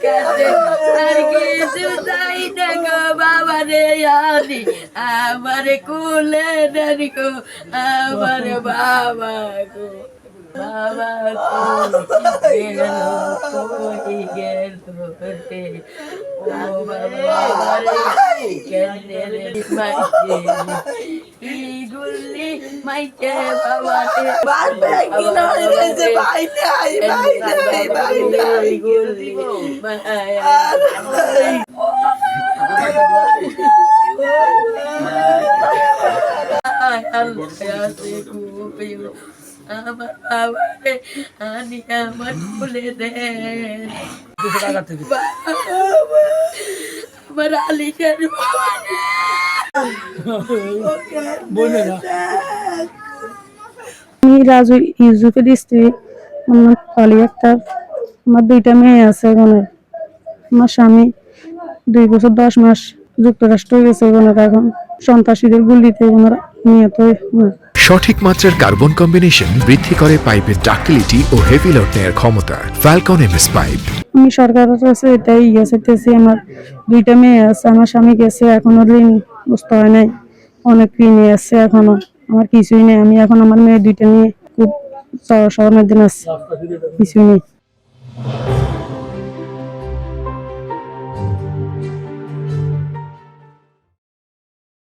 কাছে আর কিছু চাই না গো বাবা রে আনি আমার কুলে নেন গো আমার বাবা গো বাবা গেল কই গেল রে ও বাবা রে কেনে রে মাইকে গুলি মাইকে বাবা রে বারবে কি নয় রে যে ভাই নাই গুলি মায়া আমার বাবারে আনি আমার খুলে দেন আমার আলিকের আমি রাজু ইউসুফের স্ত্রী আলী আক্তার। আমার 2টা মেয়ে আছে। এখানে আমার স্বামী 2 বছর 10 মাস যুক্তরাষ্ট্র গেছে। এখন সন্ত্রাসীদের গুলিতে ওনারা নিহত হয়েছে। সঠিক মাত্রার কার্বন কম্বিনেশন বৃদ্ধি করে পাইপের ডাক্টিলিটি ও হেভি লোড নেয়ার ক্ষমতা। Falcon MS pipe. আমি সরকারের কাছে এটাই চাইতেছি, আমার 2টা মেয়ে আছে, আমার স্বামী গেছে, এখনো ঋণ বুঝতে হয় নাই, অনেক ঋণে আছে, এখনো আমার কিছুই নেই। আমি এখন আমার মেয়ে 2টা নিয়ে খুব শরণের দিন আছে, কিছুই নেই।